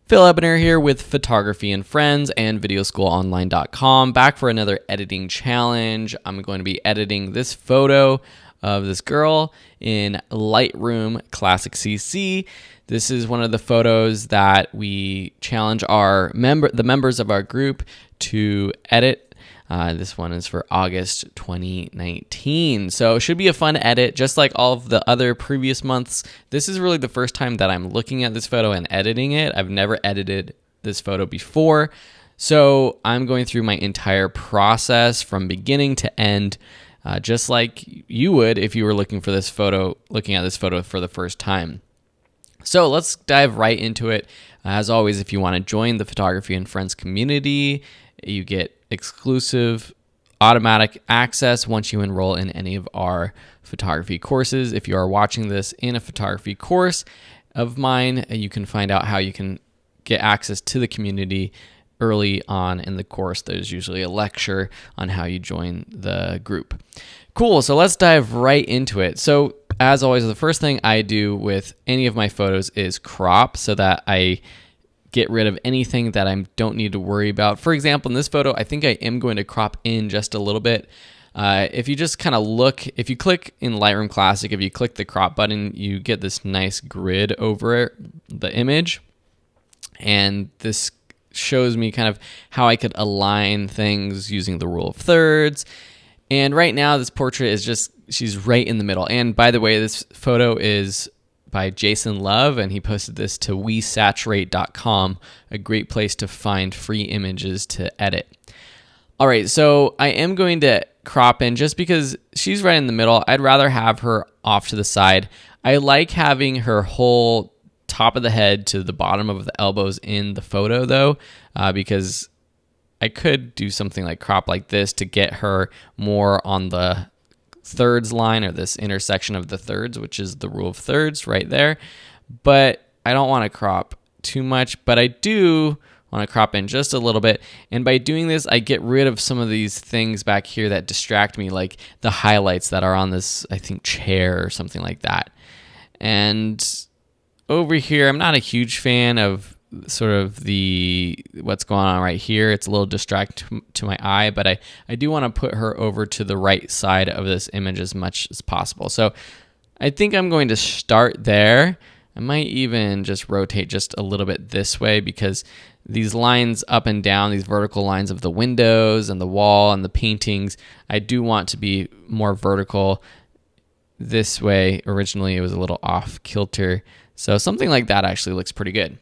Phil Ebner here with Photography and Friends and VideoSchoolOnline.com, back for another editing challenge. I'm going to be editing this photo of this girl in Lightroom Classic CC. This is one of the photos that we challenge the members of our group to edit. This one is for August 2019. So it should be a fun edit, just like all of the other previous months. This is really the first time that I'm looking at this photo and editing it. I've never edited this photo before. So I'm going through my entire process from beginning to end, just like you would if you were looking at this photo for the first time. So let's dive right into it. As always, if you want to join the Photography and Friends community, you get exclusive automatic access once you enroll in any of our photography courses. If you are watching this in a photography course of mine, you can find out how you can get access to the community early on in the course. There's usually a lecture on how you join the group. Cool, so let's dive right into it. So as always, the first thing I do with any of my photos is crop so that I get rid of anything that I don't need to worry about. For example, in this photo, I think I am going to crop in just a little bit. If you just kind of look, if you click in Lightroom Classic, if you click the crop button, you get this nice grid over the image. And this shows me kind of how I could align things using the rule of thirds. And right now, this portrait is she's right in the middle. And by the way, this photo is by Jason Love, and he posted this to wesaturate.com, a great place to find free images to edit. All right, so I am going to crop in just because she's right in the middle. I'd rather have her off to the side. I like having her whole top of the head to the bottom of the elbows in the photo though, because I could do something like crop like this to get her more on the thirds line, or this intersection of the thirds, which is the rule of thirds right there. But I don't want to crop too much, but I do want to crop in just a little bit. And by doing this, I get rid of some of these things back here that distract me, like the highlights that are on this, I think, chair or something like that. And over here, I'm not a huge fan of sort of what's going on right here. It's a little distracting to my eye, but I do want to put her over to the right side of this image as much as possible. So I think I'm going to start there. I might even just rotate just a little bit this way, because these lines up and down, these vertical lines of the windows and the wall and the paintings, I do want to be more vertical this way. Originally, it was a little off kilter. So something like that actually looks pretty good.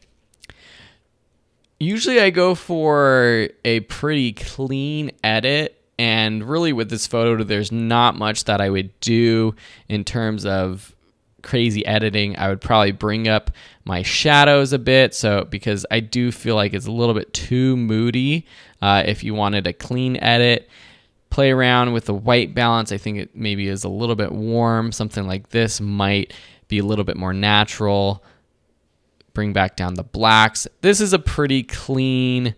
Usually I go for a pretty clean edit, and really with this photo, there's not much that I would do in terms of crazy editing. I would probably bring up my shadows a bit, because I do feel like it's a little bit too moody. If you wanted a clean edit, play around with the white balance. I think it maybe is a little bit warm. Something like this might be a little bit more natural. Bring back down the blacks. This is a pretty clean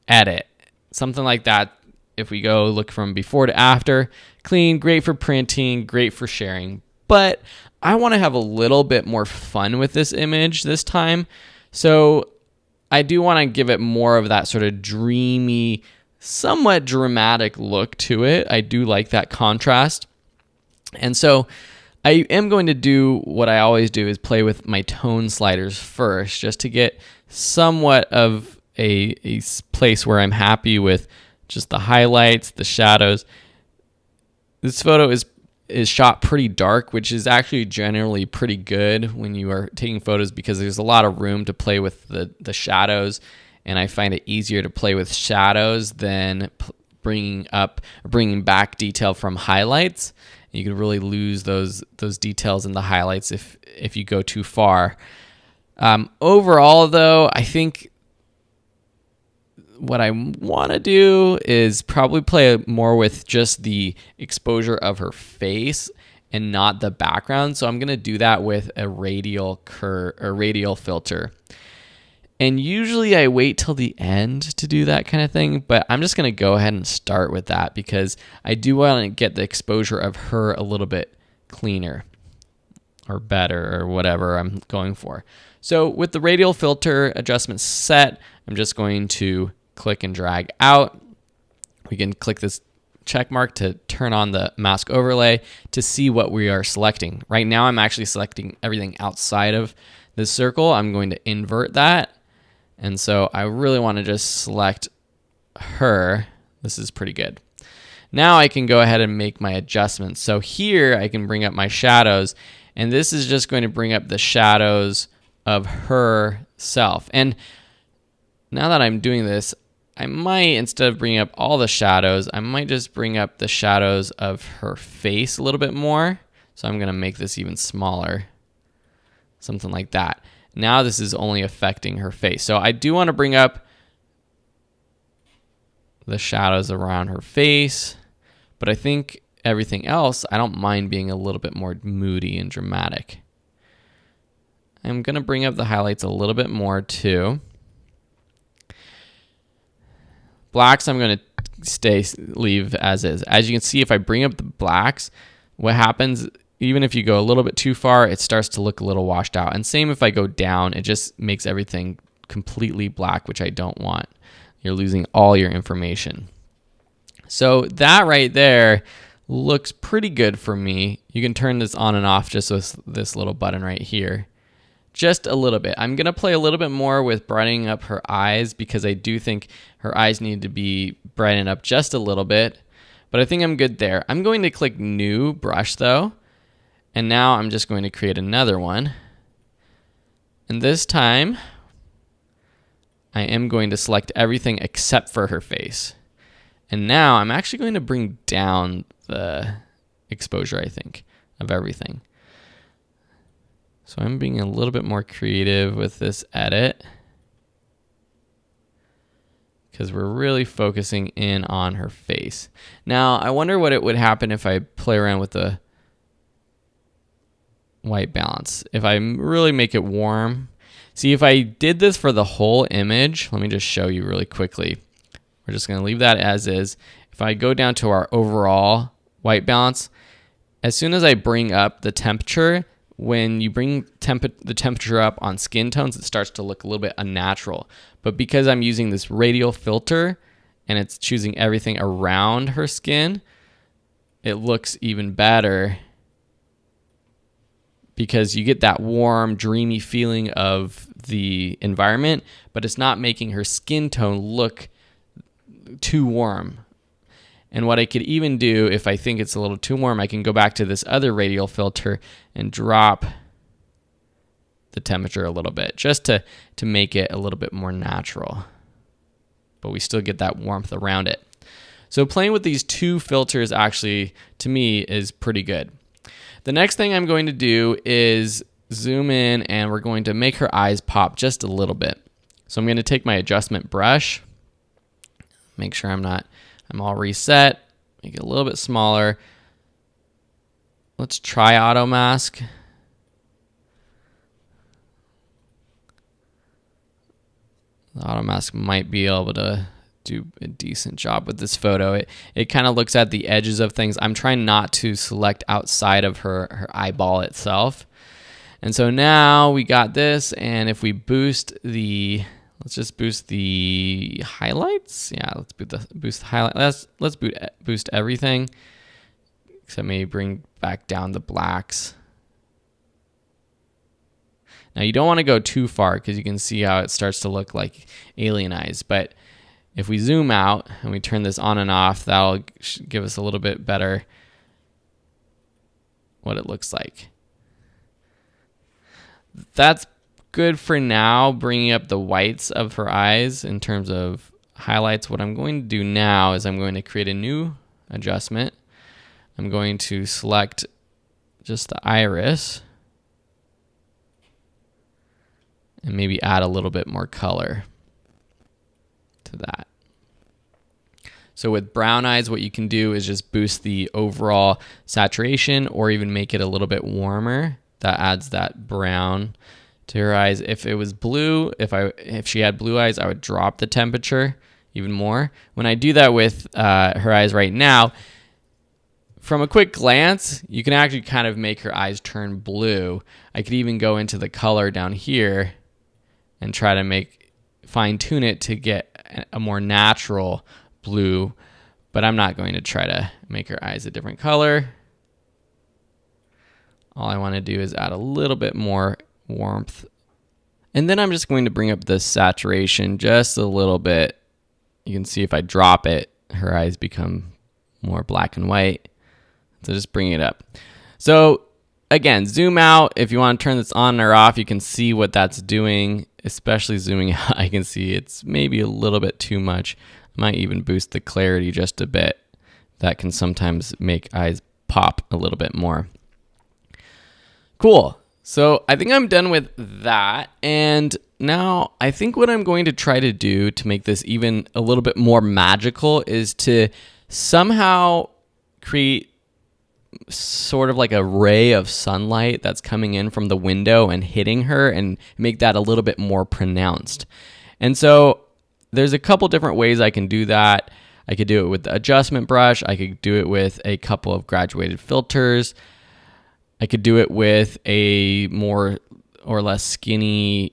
edit. Something like that, if we go look from before to after, clean, great for printing, great for sharing. But I want to have a little bit more fun with this image this time. So I do want to give it more of that sort of dreamy, somewhat dramatic look to it. I do like that contrast. And so I am going to do what I always do, is play with my tone sliders first, just to get somewhat of a place where I'm happy with just the highlights, the shadows. This photo is shot pretty dark, which is actually generally pretty good when you are taking photos, because there's a lot of room to play with the shadows, and I find it easier to play with shadows than bringing back detail from highlights. You can really lose those details in the highlights if you go too far. Overall, though, I think what I want to do is probably play more with just the exposure of her face and not the background. So I'm going to do that with a radial filter. And usually I wait till the end to do that kind of thing, but I'm just going to go ahead and start with that because I do want to get the exposure of her a little bit cleaner. or better or whatever I'm going for. So with the radial filter adjustment set, I'm just going to click and drag out. We can click this check mark to turn on the mask overlay to see what we are selecting. Right now I'm actually selecting everything outside of this circle. I'm going to invert that. And so I really want to just select her. This is pretty good. Now I can go ahead and make my adjustments. So here I can bring up my shadows, and this is just going to bring up the shadows of herself. And now that I'm doing this, I might, instead of bringing up all the shadows, I might just bring up the shadows of her face a little bit more. So I'm going to make this even smaller, something like that. Now this is only affecting her face. So I do want to bring up the shadows around her face, but I think everything else, I don't mind being a little bit more moody and dramatic. I'm going to bring up the highlights a little bit more too. Blacks, I'm going to leave as is. As you can see, if I bring up the blacks, what happens, even if you go a little bit too far, it starts to look a little washed out. And same if I go down, it just makes everything completely black, which I don't want. You're losing all your information. So that right there looks pretty good for me. You can turn this on and off just with this little button right here. Just a little bit. I'm going to play a little bit more with brightening up her eyes because I do think her eyes need to be brightened up just a little bit. But I think I'm good there. I'm going to click New Brush though. And now I'm just going to create another one. And this time, I am going to select everything except for her face. And now I'm actually going to bring down the exposure, I think, of everything. So I'm being a little bit more creative with this edit because we're really focusing in on her face. Now, I wonder what it would happen if I play around with the white balance. If I really make it warm. See, if I did this for the whole image, let me just show you really quickly. We're just going to leave that as is. If I go down to our overall white balance, as soon as I bring up the temperature, when you bring the temperature up on skin tones, it starts to look a little bit unnatural. But because I'm using this radial filter and it's choosing everything around her skin, it looks even better because you get that warm, dreamy feeling of the environment, but it's not making her skin tone look too warm. And what I could even do, if I think it's a little too warm, I can go back to this other radial filter and drop the temperature a little bit, just to make it a little bit more natural. But we still get that warmth around it. So playing with these two filters actually, to me, is pretty good. The next thing I'm going to do is zoom in, and we're going to make her eyes pop just a little bit. So I'm going to take my adjustment brush, make sure I'm all reset, make it a little bit smaller. Let's try auto mask. The auto mask might be able to do a decent job with this photo. It kind of looks at the edges of things. I'm trying not to select outside of her eyeball itself. And so now we got this, and if we boost let's just boost the highlights. Yeah, let's boost the highlights. Let's boost everything, except maybe bring back down the blacks. Now you don't want to go too far because you can see how it starts to look like alien eyes. But if we zoom out and we turn this on and off, that'll give us a little bit better what it looks like. That's good for now, bringing up the whites of her eyes in terms of highlights. What I'm going to do now is I'm going to create a new adjustment. I'm going to select just the iris and maybe add a little bit more color to that. So with brown eyes, what you can do is just boost the overall saturation or even make it a little bit warmer. That adds that brown to her eyes. If it was blue, if she had blue eyes, I would drop the temperature even more. When I do that with her eyes right now, from a quick glance, you can actually kind of make her eyes turn blue. I could even go into the color down here and try to fine tune it to get a more natural blue, but I'm not going to try to make her eyes a different color. All I want to do is add a little bit more warmth. And then I'm just going to bring up the saturation just a little bit. You can see if I drop it, her eyes become more black and white. So just bring it up. So again, zoom out. If you want to turn this on or off, you can see what that's doing, especially zooming out. I can see it's maybe a little bit too much. I might even boost the clarity just a bit. That can sometimes make eyes pop a little bit more. Cool. So I think I'm done with that. And now I think what I'm going to try to do to make this even a little bit more magical is to somehow create sort of like a ray of sunlight that's coming in from the window and hitting her and make that a little bit more pronounced. And so there's a couple different ways I can do that. I could do it with the adjustment brush. I could do it with a couple of graduated filters. I could do it with a more or less skinny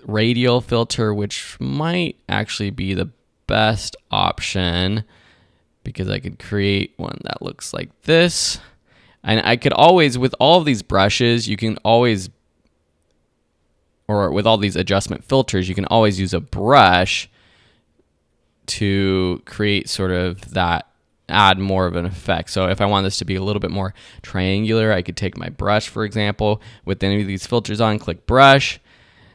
radial filter, which might actually be the best option because I could create one that looks like this. And I could always, with all of these brushes, you can always, or with all these adjustment filters, you can always use a brush to create sort of that, add more of an effect. So if I want this to be a little bit more triangular, I could take my brush, for example, with any of these filters on, click brush.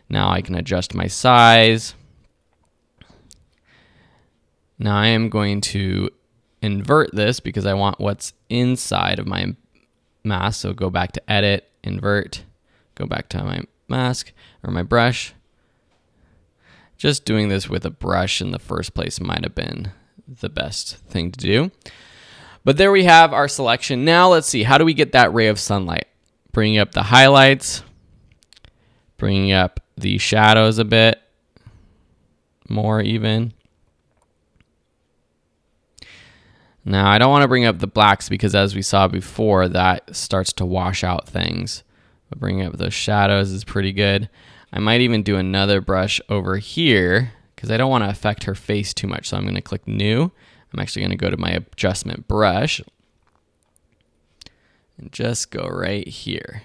Now I can adjust my size. Now I am going to invert this because I want what's inside of my mask. So go back to edit, invert, go back to my mask or my brush. Just doing this with a brush in the first place might have been the best thing to do. But there we have our selection. Now let's see, how do we get that ray of sunlight? Bringing up the highlights, bringing up the shadows a bit more even. Now I don't want to bring up the blacks because as we saw before, that starts to wash out things. But bringing up those shadows is pretty good. I might even do another brush over here because I don't want to affect her face too much. So I'm going to click new. I'm actually going to go to my adjustment brush and just go right here.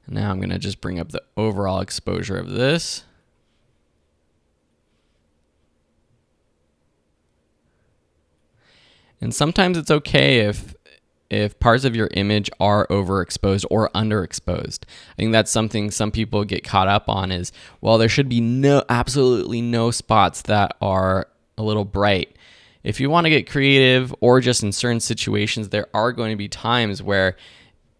And now I'm going to just bring up the overall exposure of this. And sometimes it's okay if parts of your image are overexposed or underexposed. I think that's something some people get caught up on is, well, there should be absolutely no spots that are a little bright. If you want to get creative or just in certain situations, there are going to be times where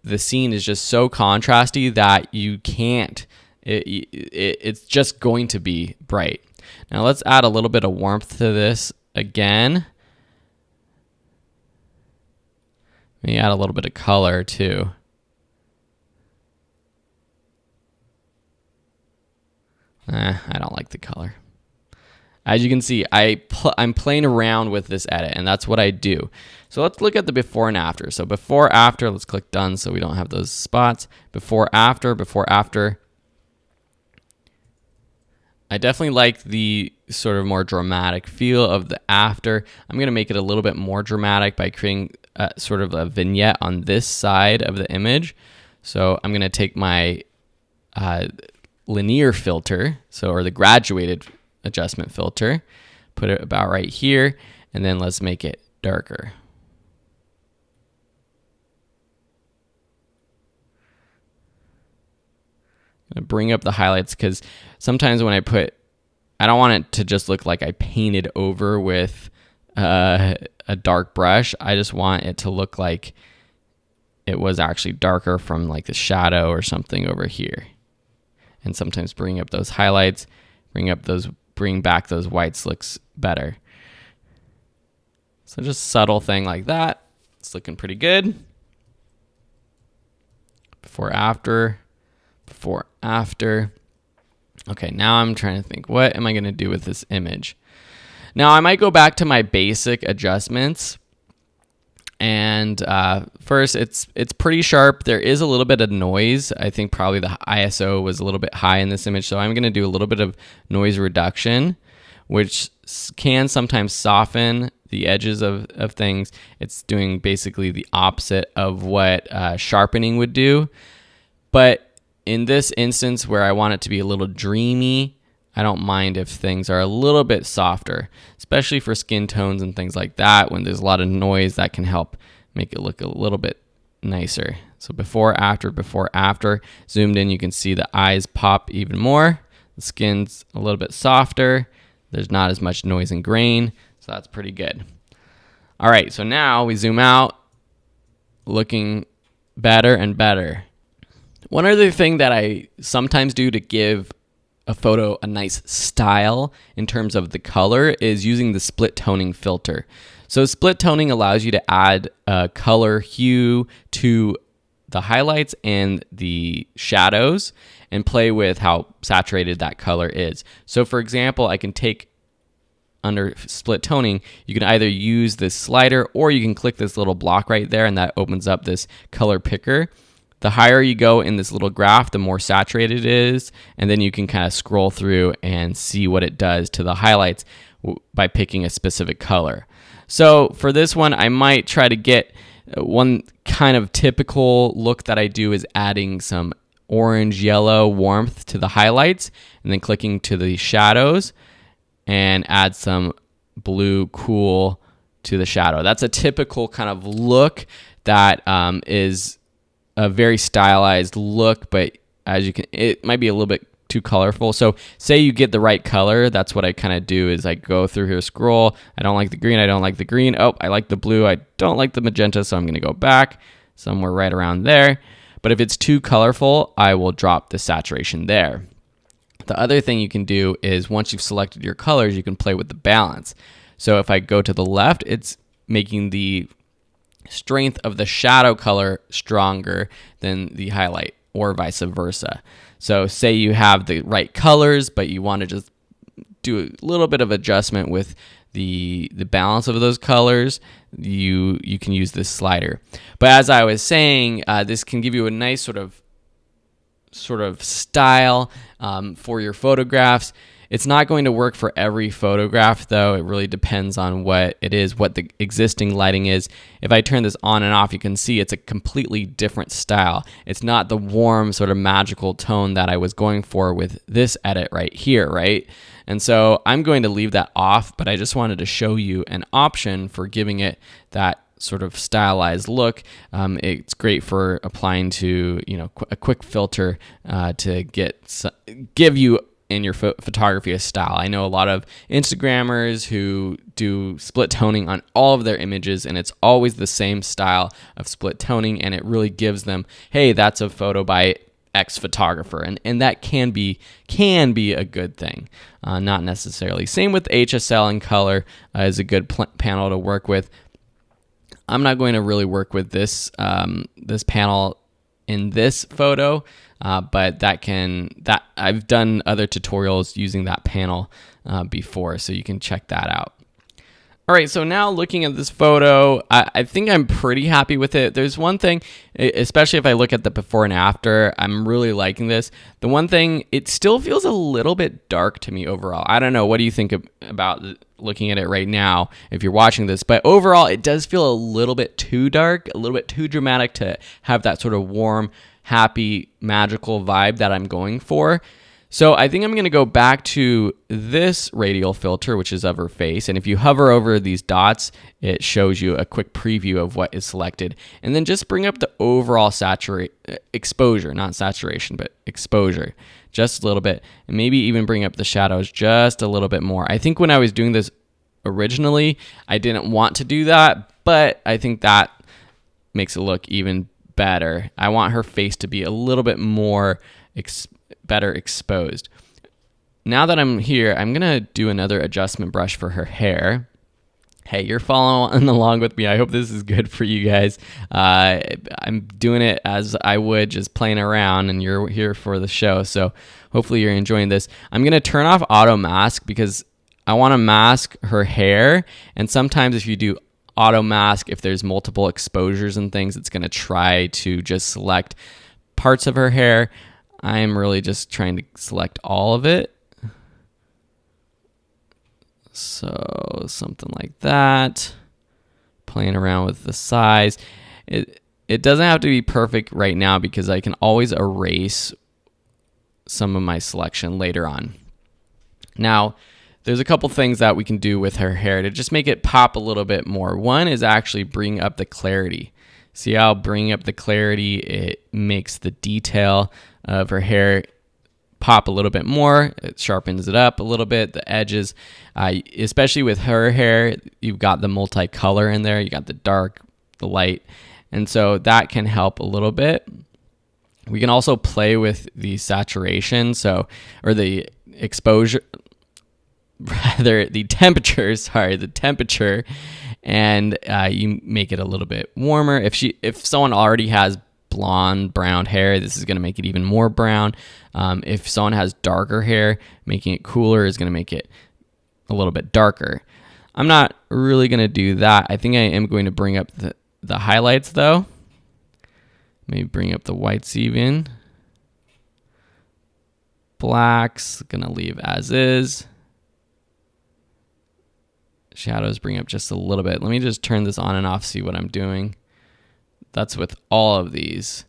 the scene is just so contrasty that you can't, it's just going to be bright. Now let's add a little bit of warmth to this again. Let me add a little bit of color too. I don't like the color. As you can see, I'm playing around with this edit, and that's what I do. So let's look at the before and after. So before, after, let's click done so we don't have those spots. Before, after, before, after. I definitely like the sort of more dramatic feel of the after. I'm going to make it a little bit more dramatic by creating sort of a vignette on this side of the image. So I'm going to take my linear filter, or the graduated adjustment filter, put it about right here, and then let's make it darker. I'm gonna bring up the highlights because sometimes when I don't want it to just look like I painted over with a dark brush. I just want it to look like it was actually darker from like the shadow or something over here. And sometimes bring up those highlights, bring back those whites looks better. So just a subtle thing like that. It's looking pretty good. Before, after, before, after. Okay, now I'm trying to think, what am I going to do with this image? Now I might go back to my basic adjustments. And first, it's pretty sharp. There is a little bit of noise. I think probably the ISO was a little bit high in this image. So I'm going to do a little bit of noise reduction, which can sometimes soften the edges of things. It's doing basically the opposite of what sharpening would do. But in this instance where I want it to be a little dreamy, I don't mind if things are a little bit softer, especially for skin tones and things like that. When there's a lot of noise, that can help make it look a little bit nicer. So before, after, zoomed in, you can see the eyes pop even more. The skin's a little bit softer. There's not as much noise and grain, so that's pretty good. All right, so now we zoom out, looking better and better. One other thing that I sometimes do to give a photo a nice style in terms of the color is using the split toning filter. So split toning allows you to add a color hue to the highlights and the shadows and play with how saturated that color is. So for example, I can take under split toning, you can either use this slider or you can click this little block right there and that opens up this color picker. The higher you go in this little graph, the more saturated it is, and then you can kind of scroll through and see what it does to the highlights by picking a specific color. So for this one, I might try to get one kind of typical look that I do is adding some orange, yellow warmth to the highlights, and then clicking to the shadows and add some blue cool to the shadow. That's a typical kind of look that is a very stylized look, but as you can, it might be a little bit too colorful. So say you get the right color, that's what I kind of do is I go through here, scroll. I don't like the green. I don't like the green. Oh, I like the blue. I don't like the magenta. So I'm going to go back somewhere right around there. But if it's too colorful, I will drop the saturation there. The other thing you can do is once you've selected your colors, you can play with the balance. So if I go to the left, it's making the strength of the shadow color stronger than the highlight, or vice versa. So say you have the right colors, but you want to just do a little bit of adjustment with the balance of those colors, you can use this slider. But as I was saying, this can give you a nice sort of style for your photographs. It's not going to work for every photograph, though. It really depends on what it is, what the existing lighting is. If I turn this on and off, you can see it's a completely different style. It's not the warm, sort of magical tone that I was going for with this edit right here, right? And so I'm going to leave that off, but I just wanted to show you an option for giving it that sort of stylized look. It's great for applying to, a quick filter to give you in your photography a style. I know a lot of Instagrammers who do split toning on all of their images, and it's always the same style of split toning, and it really gives them, hey, that's a photo by X photographer, and that can be a good thing, not necessarily. Same with HSL and color is a good panel to work with. I'm not going to really work with this this panel in this photo, but that I've done other tutorials using that panel before, so you can check that out. All right, so now looking at this photo, I think I'm pretty happy with it. There's one thing, especially if I look at the before and after, I'm really liking this. The one thing, it still feels a little bit dark to me overall. I don't know, what do you think about looking at it right now if you're watching this? But overall, it does feel a little bit too dark, a little bit too dramatic to have that sort of warm, happy, magical vibe that I'm going for. So I think I'm going to go back to this radial filter, which is of her face. And if you hover over these dots, it shows you a quick preview of what is selected. And then just bring up the overall exposure, not saturation, but exposure, just a little bit. And maybe even bring up the shadows just a little bit more. I think when I was doing this originally, I didn't want to do that, but I think that makes it look even better. I want her face to be a little bit more better exposed. Now that I'm here, I'm gonna do another adjustment brush for her hair. Hey, you're following along with me. I hope this is good for you guys. I'm doing it as I would, just playing around, and you're here for the show. So hopefully you're enjoying this. I'm going to turn off auto mask because I want to mask her hair. And sometimes if you do auto mask, if there's multiple exposures and things, it's going to try to just select parts of her hair. I'm really just trying to select all of it. So something like that, playing around with the size. It doesn't have to be perfect right now because I can always erase some of my selection later on. Now, there's a couple things that we can do with her hair to just make it pop a little bit more. One is actually bring up the clarity. See how bringing up the clarity, it makes the detail of her hair pop a little bit more. It sharpens it up a little bit, the edges, especially with her hair. You've got the multicolor in there. You got the dark, the light, and so that can help a little bit. We can also play with the saturation, or the exposure, rather the temperature. The temperature, and you make it a little bit warmer. If someone already has blonde, brown hair, this is going to make it even more brown. If someone has darker hair, making it cooler is going to make it a little bit darker. I'm not really going to do that. I think I am going to bring up the highlights though. Maybe bring up the whites even. Blacks, going to leave as is. Shadows bring up just a little bit. Let me just turn this on and off, see what I'm doing. That's with all of these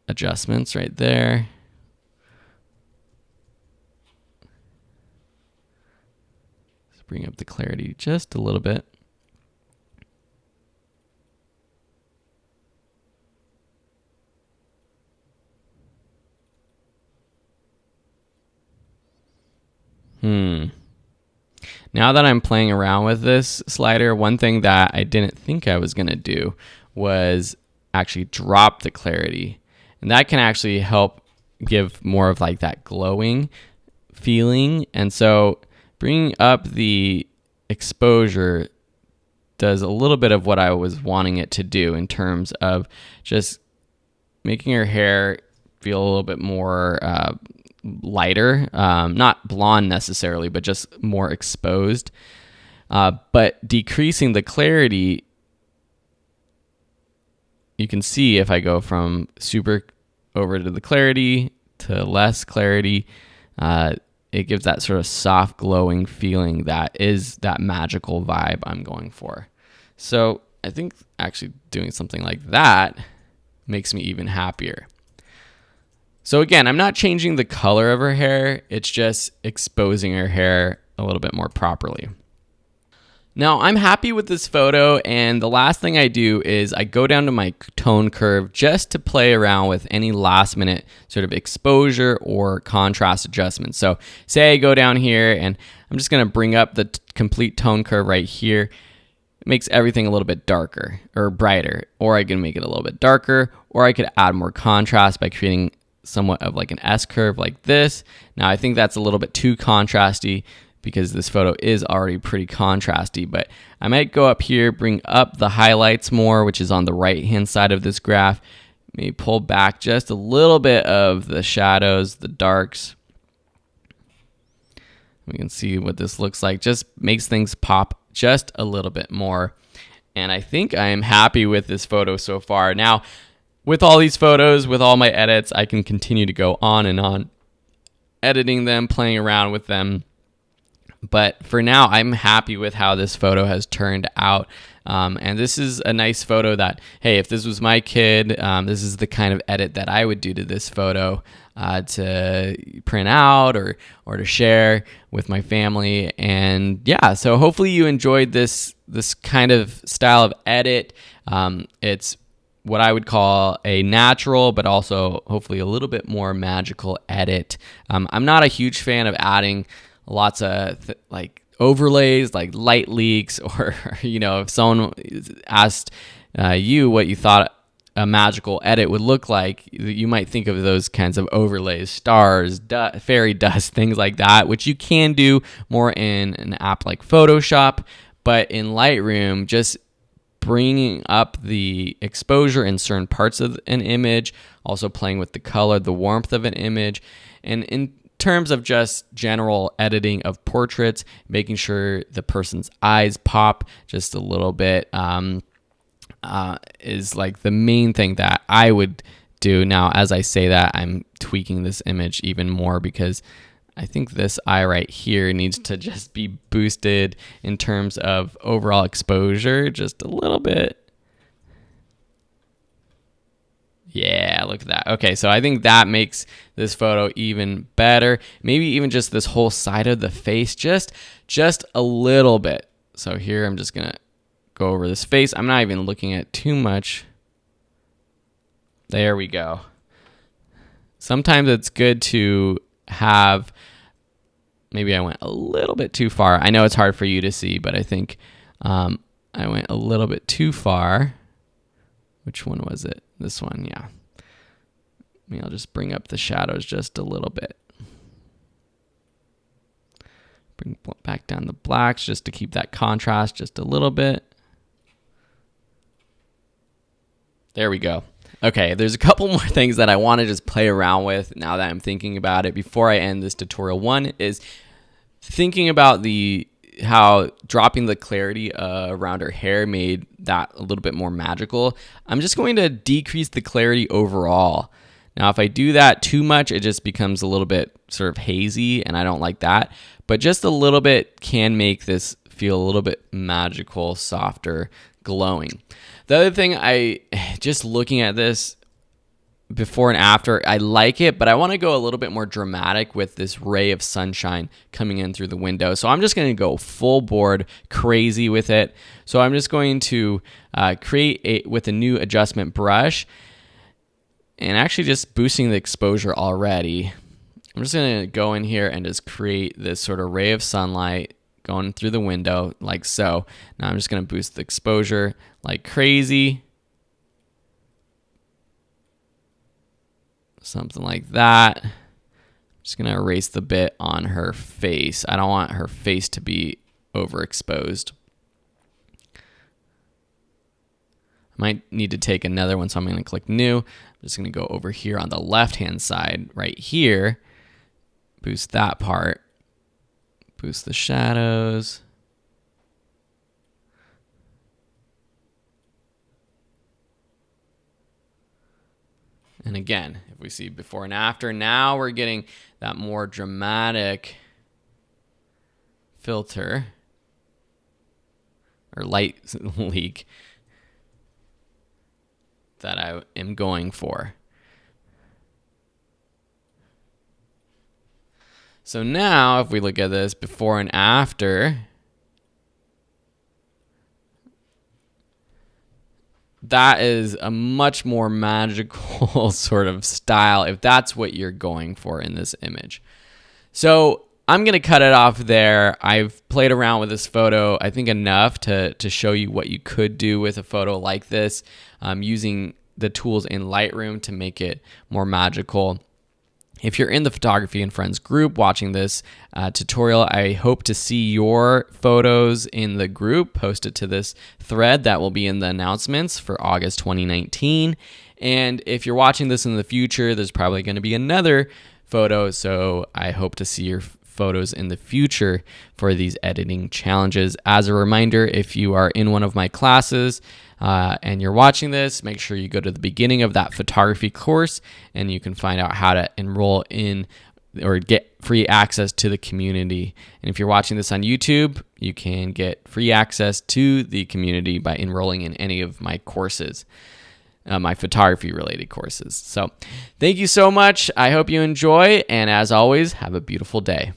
adjustments right there. Let's bring up the clarity just a little bit. Now that I'm playing around with this slider, one thing that I didn't think I was going to do was actually drop the clarity. And that can actually help give more of like that glowing feeling. And so bringing up the exposure does a little bit of what I was wanting it to do in terms of just making her hair feel a little bit more lighter, not blonde necessarily, but just more exposed. But decreasing the clarity, you can see if I go from super over to the clarity to less clarity, it gives that sort of soft glowing feeling that is that magical vibe I'm going for. So I think actually doing something like that makes me even happier. So again, I'm not changing the color of her hair. It's just exposing her hair a little bit more properly. Now I'm happy with this photo, and the last thing I do is I go down to my tone curve just to play around with any last minute sort of exposure or contrast adjustments. So say I go down here and I'm just gonna bring up the complete tone curve right here. It makes everything a little bit darker or brighter, or I can make it a little bit darker, or I could add more contrast by creating somewhat of like an S curve like this. Now I think that's a little bit too contrasty because this photo is already pretty contrasty, but I might go up here, bring up the highlights more, which is on the right hand side of this graph. Maybe pull back just a little bit of the shadows, the darks. We can see what this looks like. Just makes things pop just a little bit more. And I think I am happy with this photo so far. Now, with all these photos, with all my edits, I can continue to go on and on, editing them, playing around with them. But for now, I'm happy with how this photo has turned out. And this is a nice photo that, hey, if this was my kid, this is the kind of edit that I would do to this photo to print out or to share with my family. And yeah, so hopefully you enjoyed this kind of style of edit. It's what I would call a natural, but also hopefully a little bit more magical edit. I'm not a huge fan of adding lots of like overlays, like light leaks, or if someone asked you what you thought a magical edit would look like, you might think of those kinds of overlays, stars, fairy dust, things like that, which you can do more in an app like Photoshop. but in Lightroom, just bringing up the exposure in certain parts of an image, also playing with the color, the warmth of an image, and in terms of just general editing of portraits, making sure the person's eyes pop just a little bit is like the main thing that I would do. Now, as I say that, I'm tweaking this image even more because I think this eye right here needs to just be boosted in terms of overall exposure just a little bit. Yeah, look at that. Okay, so I think that makes this photo even better. Maybe even just this whole side of the face, just a little bit. So here I'm just gonna go over this face. I'm not even looking at too much. There we go. Sometimes it's good to have, maybe I went a little bit too far. I know it's hard for you to see, but I think I went a little bit too far. Which one was it? This one, yeah. Maybe I'll just bring up the shadows just a little bit. Bring back down the blacks just to keep that contrast just a little bit. There we go. Okay, there's a couple more things that I want to just play around with now that I'm thinking about it before I end this tutorial. One is thinking about how dropping the clarity around her hair made that a little bit more magical. I'm just going to decrease the clarity overall. Now, if I do that too much, it just becomes a little bit sort of hazy, and I don't like that. But just a little bit can make this feel a little bit magical, softer, glowing. The other thing, just looking at this before and after, I like it, but I want to go a little bit more dramatic with this ray of sunshine coming in through the window. So I'm just going to go full board crazy with it. So I'm just going to create with a new adjustment brush and actually just boosting the exposure already. I'm just going to go in here and just create this sort of ray of sunlight going through the window like so. Now I'm just going to boost the exposure like crazy. Something like that. I'm just going to erase the bit on her face. I don't want her face to be overexposed. I might need to take another one, so I'm going to click new. I'm just going to go over here on the left-hand side right here. Boost that part. Boost the shadows. And again, if we see before and after, now we're getting that more dramatic filter or light leak that I am going for. So now if we look at this before and after, that is a much more magical sort of style if that's what you're going for in this image. So I'm going to cut it off there. I've played around with this photo, I think enough to show you what you could do with a photo like this, using the tools in Lightroom to make it more magical. If you're in the Photography and Friends group watching this tutorial, I hope to see your photos in the group posted to this thread that will be in the announcements for August 2019. And if you're watching this in the future, there's probably going to be another photo, so I hope to see your photos in the future for these editing challenges. As a reminder, if you are in one of my classes and you're watching this, make sure you go to the beginning of that photography course and you can find out how to enroll in or get free access to the community. And if you're watching this on YouTube, you can get free access to the community by enrolling in any of my courses, my photography related courses. So thank you so much. I hope you enjoy. And as always, have a beautiful day.